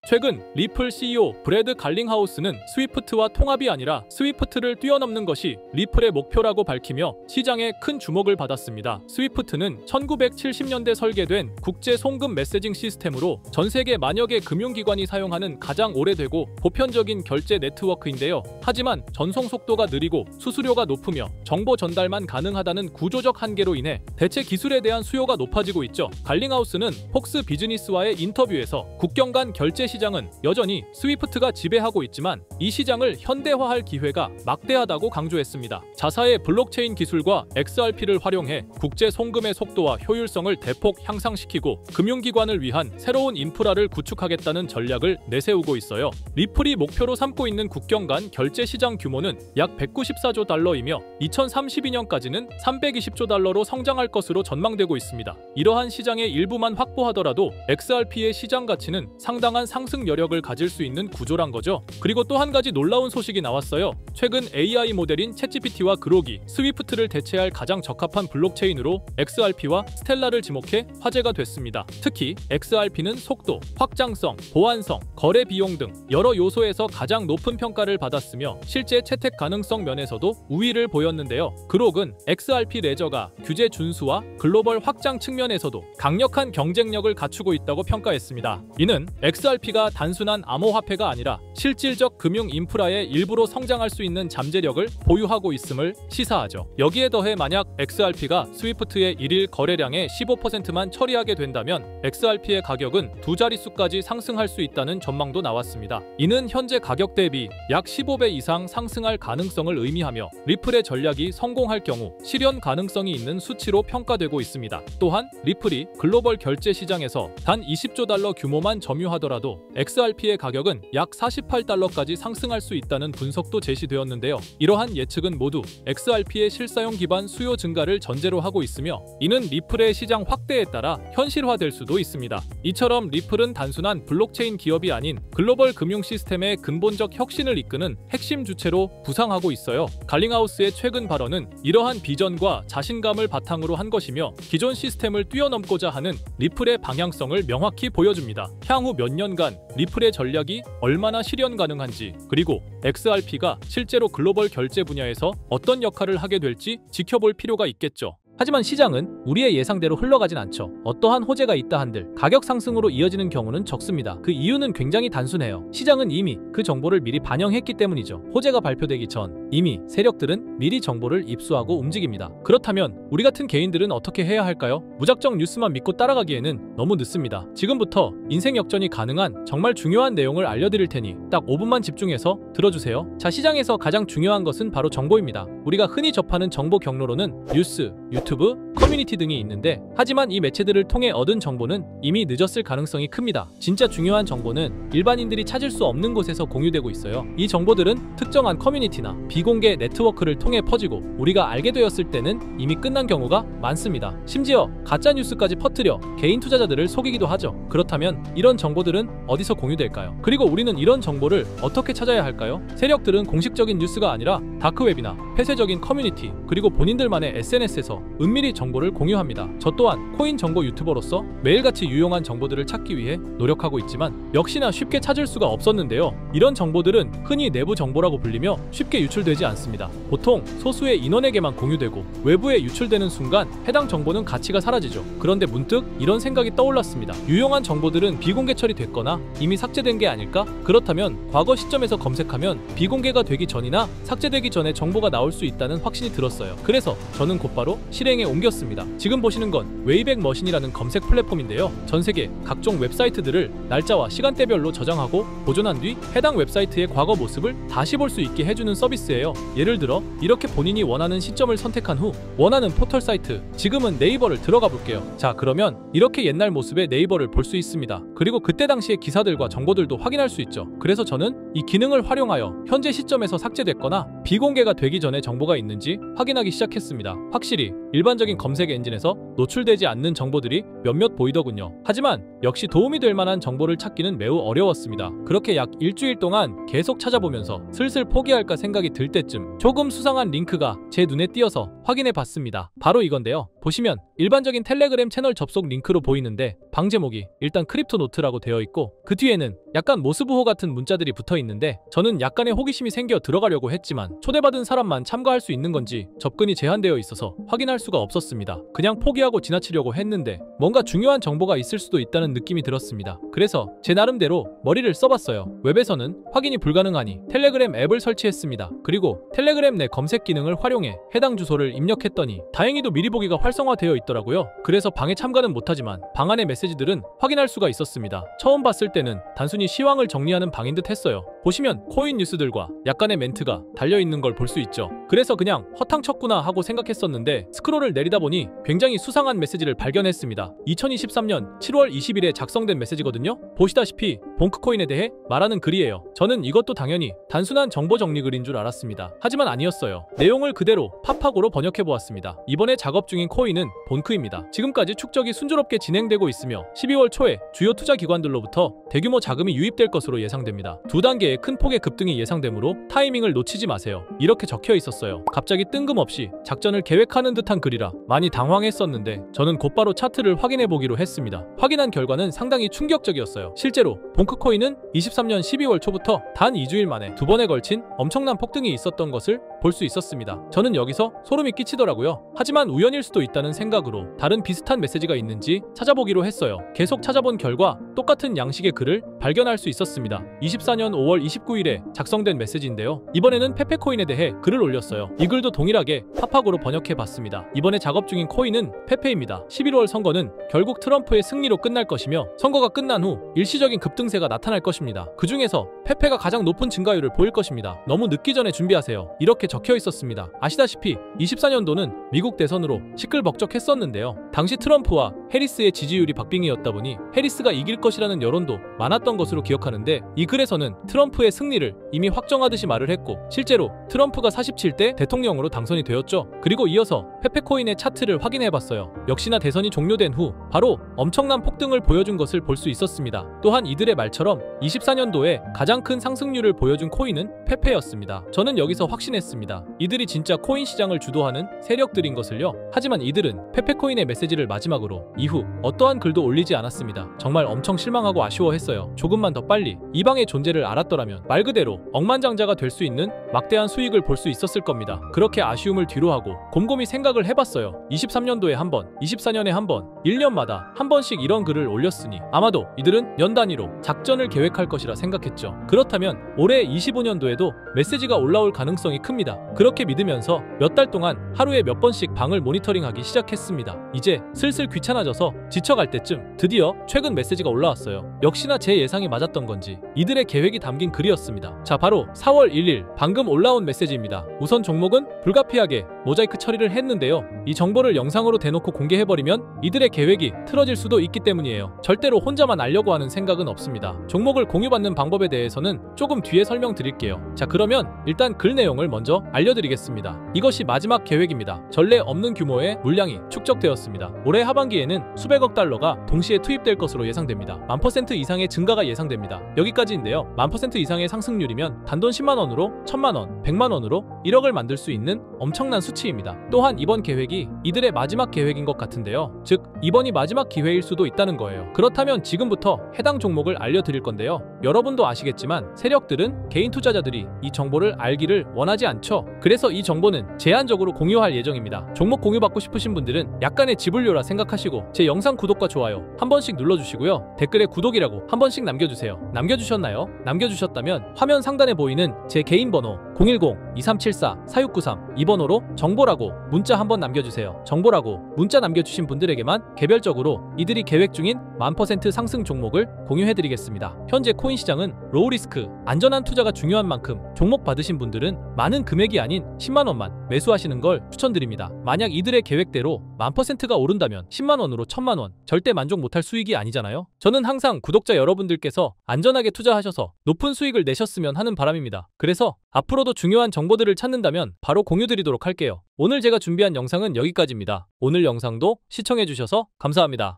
최근 리플 CEO 브래드 갈링하우스는 스위프트와 통합이 아니라 스위프트를 뛰어넘는 것이 리플의 목표라고 밝히며 시장에 큰 주목을 받았습니다. 스위프트는 1970년대 설계된 국제 송금 메시징 시스템으로 전 세계 만여 개 금융기관이 사용하는 가장 오래되고 보편적인 결제 네트워크인데요. 하지만 전송 속도가 느리고 수수료가 높으며 정보 전달만 가능하다는 구조적 한계로 인해 대체 기술에 대한 수요가 높아지고 있죠. 갈링하우스는 폭스 비즈니스와의 인터뷰에서 국경 간 결제 시장은 여전히 스위프트가 지배하고 있지만 이 시장을 현대화할 기회가 막대하다고 강조했습니다. 자사의 블록체인 기술과 XRP를 활용해 국제 송금의 속도와 효율성을 대폭 향상시키고 금융기관을 위한 새로운 인프라를 구축하겠다는 전략을 내세우고 있어요. 리플이 목표로 삼고 있는 국경 간 결제 시장 규모는 약 194조 달러이며 2032년까지는 320조 달러로 성장할 것으로 전망되고 있습니다. 이러한 시장의 일부만 확보하더라도 XRP의 시장 가치는 상당한 상승 여력을 가질 수 있는 구조란 거죠. 그리고 또 한 가지 놀라운 소식이 나왔어요. 최근 AI 모델인 챗GPT와 그록이 스위프트를 대체할 가장 적합한 블록체인으로 XRP와 스텔라를 지목해 화제가 됐습니다. 특히 XRP는 속도, 확장성, 보안성, 거래 비용 등 여러 요소에서 가장 높은 평가를 받았으며 실제 채택 가능성 면에서도 우위를 보였는데요. 그록은 XRP 레저가 규제 준수와 글로벌 확장 측면에서도 강력한 경쟁력을 갖추고 있다고 평가했습니다. 이는 XRP가 단순한 암호화폐가 아니라 실질적 금융 인프라의 일부로 성장할 수 있는 잠재력을 보유하고 있음을 시사하죠. 여기에 더해 만약 XRP가 스위프트의 일일 거래량의 15%만 처리하게 된다면 XRP의 가격은 두 자릿수까지 상승할 수 있다는 전망도 나왔습니다. 이는 현재 가격 대비 약 15배 이상 상승할 가능성을 의미하며 리플의 전략이 성공할 경우 실현 가능성이 있는 수치로 평가되고 있습니다. 또한 리플이 글로벌 결제 시장에서 단 20조 달러 규모만 점유하더라도 XRP의 가격은 약 48달러까지 상승할 수 있다는 분석도 제시되었는데요. 이러한 예측은 모두 XRP의 실사용 기반 수요 증가를 전제로 하고 있으며 이는 리플의 시장 확대에 따라 현실화될 수도 있습니다. 이처럼 리플은 단순한 블록체인 기업이 아닌 글로벌 금융 시스템의 근본적 혁신을 이끄는 핵심 주체로 부상하고 있어요. 갈링하우스의 최근 발언은 이러한 비전과 자신감을 바탕으로 한 것이며 기존 시스템을 뛰어넘고자 하는 리플의 방향성을 명확히 보여줍니다. 향후 몇 년간 리플의 전략이 얼마나 실현 가능한지 그리고 XRP가 실제로 글로벌 결제 분야에서 어떤 역할을 하게 될지 지켜볼 필요가 있겠죠. 하지만 시장은 우리의 예상대로 흘러가진 않죠. 어떠한 호재가 있다 한들 가격 상승으로 이어지는 경우는 적습니다. 그 이유는 굉장히 단순해요. 시장은 이미 그 정보를 미리 반영했기 때문이죠. 호재가 발표되기 전 이미 세력들은 미리 정보를 입수하고 움직입니다. 그렇다면 우리 같은 개인들은 어떻게 해야 할까요? 무작정 뉴스만 믿고 따라가기에는 너무 늦습니다. 지금부터 인생 역전이 가능한 정말 중요한 내용을 알려드릴 테니 딱 5분만 집중해서 들어주세요. 자, 시장에서 가장 중요한 것은 바로 정보입니다. 우리가 흔히 접하는 정보 경로로는 뉴스, 유튜브, 커뮤니티 등이 있는데 하지만 이 매체들을 통해 얻은 정보는 이미 늦었을 가능성이 큽니다. 진짜 중요한 정보는 일반인들이 찾을 수 없는 곳에서 공유되고 있어요. 이 정보들은 특정한 커뮤니티나 비공개 네트워크를 통해 퍼지고 우리가 알게 되었을 때는 이미 끝난 경우가 많습니다. 심지어 가짜뉴스까지 퍼뜨려 개인 투자자들을 속이기도 하죠. 그렇다면 이런 정보들은 어디서 공유될까요? 그리고 우리는 이런 정보를 어떻게 찾아야 할까요? 세력들은 공식적인 뉴스가 아니라 다크웹이나 폐쇄적인 커뮤니티 그리고 본인들만의 SNS에서 은밀히 정보를 공유합니다. 저 또한 코인 정보 유튜버로서 매일같이 유용한 정보들을 찾기 위해 노력하고 있지만 역시나 쉽게 찾을 수가 없었는데요. 이런 정보들은 흔히 내부 정보라고 불리며 쉽게 유출되지 않습니다. 보통 소수의 인원에게만 공유되고 외부에 유출되는 순간 해당 정보는 가치가 사라지죠. 그런데 문득 이런 생각이 떠올랐습니다. 유용한 정보들은 비공개 처리됐거나 이미 삭제된 게 아닐까? 그렇다면 과거 시점에서 검색하면 비공개가 되기 전이나 삭제되기 전에 정보가 나올 수 있다는 확신이 들었어요. 그래서 저는 곧바로 실행에 옮겼습니다. 지금 보시는 건 웨이백 머신이라는 검색 플랫폼인데요. 전 세계 각종 웹사이트들을 날짜와 시간대별로 저장하고 보존한 뒤 해당 웹사이트의 과거 모습을 다시 볼 수 있게 해주는 서비스예요. 예를 들어 이렇게 본인이 원하는 시점을 선택한 후 원하는 포털 사이트, 지금은 네이버를 들어가 볼게요. 자, 그러면 이렇게 옛날 모습의 네이버를 볼 수 있습니다. 그리고 그때 당시의 기사들과 정보들도 확인할 수 있죠. 그래서 저는 이 기능을 활용하여 현재 시점에서 삭제됐거나 비공개가 되기 전에 정보가 있는지 확인하기 시작했습니다. 확실히 일반적인 검색 엔진에서 노출되지 않는 정보들이 몇몇 보이더군요. 하지만 역시 도움이 될 만한 정보를 찾기는 매우 어려웠습니다. 그렇게 약 일주일 동안 계속 찾아보면서 슬슬 포기할까 생각이 들 때쯤 조금 수상한 링크가 제 눈에 띄어서 확인해 봤습니다. 바로 이건데요. 보시면 일반적인 텔레그램 채널 접속 링크로 보이는데 방 제목이 일단 크립토 노트라고 되어 있고 그 뒤에는 약간 모스부호 같은 문자들이 붙어 있는데 저는 약간의 호기심이 생겨 들어가려고 했지만 초대받은 사람만 참가할 수 있는 건지 접근이 제한되어 있어서 확인할 수가 없었습니다. 그냥 포기하고 지나치려고 했는데 뭔가 중요한 정보가 있을 수도 있다는 느낌이 들었습니다. 그래서 제 나름대로 머리를 써봤어요. 웹에서는 확인이 불가능하니 텔레그램 앱을 설치했습니다. 그리고 텔레그램 내 검색 기능을 활용해 해당 주소를 입력했더니 다행히도 미리 보기가 활성화되어 있더라고요. 그래서 방에 참가는 못하지만 방 안의 메시지들은 확인할 수가 있었습니다. 처음 봤을 때는 단순히 시황을 정리하는 방인 듯 했어요. 보시면 코인 뉴스들과 약간의 멘트가 달려있는 걸 볼 수 있죠. 그래서 그냥 허탕 쳤구나 하고 생각했었는데 스크롤을 내리다 보니 굉장히 수상한 메시지를 발견했습니다. 2023년 7월 20일에 작성된 메시지거든요. 보시다시피 봉크코인에 대해 말하는 글이에요. 저는 이것도 당연히 단순한 정보 정리 글인 줄 알았습니다. 하지만 아니었어요. 내용을 그대로 팝하고로 번역해보았습니다. 이번에 작업 중인 코인은 본크입니다. 지금까지 축적이 순조롭게 진행되고 있으며 12월 초에 주요 투자 기관들로부터 대규모 자금이 유입될 것으로 예상됩니다. 두 단계의 큰 폭의 급등이 예상되므로 타이밍을 놓치지 마세요. 이렇게 적혀 있었어요. 갑자기 뜬금없이 작전을 계획하는 듯한 글이라 많이 당황했었는데 저는 곧바로 차트를 확인해보기로 했습니다. 확인한 결과는 상당히 충격적이었어요. 실제로 봉크코인은 23년 12월 초부터 단 2주일 만에 두 번에 걸친 엄청난 폭등이 있었던 것을 볼 수 있었습니다. 저는 여기서 소름이 끼치더라고요. 하지만 우연일 수도 있다는 생각으로 다른 비슷한 메시지가 있는지 찾아보기로 했어요. 계속 찾아본 결과 똑같은 양식의 글을 발견할 수 있었습니다. 24년 5월 29일에 작성된 메시지인데요. 이번에는 페페코인에 대해 글을 올렸어요. 이 글도 동일하게 팝하고로 번역해봤습니다. 이번에 작업 중인 코인은 페페입니다. 11월 선거는 결국 트럼프의 승리로 끝날 것이며 선거가 끝난 후 일시적인 급등세가 나타날 것입니다. 그 중에서 페페가 가장 높은 증가율을 보일 것입니다. 너무 늦기 전에 준비하세요. 이렇게 적혀 있었습니다. 아시다시피 24년도는 미국 대선으로 시끌벅적했었는데요. 당시 트럼프와 해리스의 지지율이 박빙이었다 보니 해리스가 이길 것이라는 여론도 많았던 것으로 기억하는데 이 글에서는 트럼프의 승리를 이미 확정하듯이 말을 했고 실제로 트럼프가 47대 대통령으로 당선이 되었죠. 그리고 이어서 페페코인의 차트를 확인해봤어요. 역시나 대선이 종료된 후 바로 엄청난 폭등을 보여준 것을 볼 수 있었습니다. 또한 이들의 말처럼 24년도에 가장 큰 상승률을 보여준 코인은 페페였습니다. 저는 여기서 확신했습니다. 이들이 진짜 코인 시장을 주도하는 세력들인 것을요. 하지만 이들은 페페코인의 메시지를 마지막으로 이후 어떠한 글도 올리지 않았습니다. 정말 엄청 실망하고 아쉬워했어요. 조금만 더 빨리 이 방의 존재를 알았더라면 말 그대로 억만장자가 될 수 있는 막대한 수익을 볼 수 있었을 겁니다. 그렇게 아쉬움을 뒤로하고 곰곰이 생각을 해봤어요. 23년도에 한 번, 24년에 한 번, 1년마다 한 번씩 이런 글을 올렸으니 아마도 이들은 연 단위로 작전을 계획할 것이라 생각했죠. 그렇다면 올해 25년도에도 메시지가 올라올 가능성이 큽니다. 그렇게 믿으면서 몇 달 동안 하루에 몇 번씩 방을 모니터링하기 시작했습니다. 이제 슬슬 귀찮아져서 지쳐갈 때쯤 드디어 최근 메시지가 올라왔어요. 역시나 제 예상이 맞았던 건지 이들의 계획이 담긴 글이었습니다. 자, 바로 4월 1일 방금 올라온 메시지입니다. 우선 종목은 불가피하게 모자이크 처리를 했는데요. 이 정보를 영상으로 대놓고 공개해버리면 이들의 계획이 틀어질 수도 있기 때문이에요. 절대로 혼자만 알려고 하는 생각은 없습니다. 종목을 공유받는 방법에 대해서는 조금 뒤에 설명드릴게요. 자, 그러면 일단 글 내용을 먼저 알려드리겠습니다. 이것이 마지막 계획입니다. 전례 없는 규모의 물량이 축적되었습니다. 올해 하반기에는 수백억 달러가 동시에 투입될 것으로 예상됩니다. 1000% 이상의 증가가 예상됩니다. 여기까지인데요. 1000% 이상의 상승률이면 단돈 10만원으로 1000만원, 100만원으로 1억을 만들 수 있는 엄청난 수치입니다. 또한 이번 계획이 이들의 마지막 계획인 것 같은데요. 즉 이번이 마지막 기회일 수도 있다는 거예요. 그렇다면 지금부터 해당 종목을 알려드릴 건데요. 여러분도 아시겠지만 세력들은 개인 투자자들이 이 정보를 알기를 원하지 않죠. 그래서 이 정보는 제한적으로 공유할 예정입니다. 종목 공유받고 싶으신 분들은 약간의 지불료라 생각하시고 제 영상 구독과 좋아요 한 번씩 눌러주시고요. 댓글에 구독이라고 한 번씩 남겨주세요. 남겨주셨나요? 남겨주셨다면 화면 상단에 보이는 제 개인 번호 010-2374-4693 이 번호로 정보라고 문자 한번 남겨주세요. 정보라고 문자 남겨주신 분들에게만 개별적으로 이들이 계획 중인 1000% 상승 종목을 공유해드리겠습니다. 현재 코인 시장은 로우 리스크, 안전한 투자가 중요한 만큼 종목 받으신 분들은 많은 금액이 아닌 10만원만 매수하시는 걸 추천드립니다. 만약 이들의 계획대로 1000%가 오른다면 10만원으로 1000만원 절대 만족 못할 수익이 아니잖아요. 저는 항상 구독자 여러분들께서 안전하게 투자하셔서 높은 수익을 내셨으면 하는 바람입니다. 그래서 앞으로도 중요한 정보들을 찾는다면 바로 공유드리도록 할게요. 오늘 제가 준비한 영상은 여기까지입니다. 오늘 영상도 시청해주셔서 감사합니다.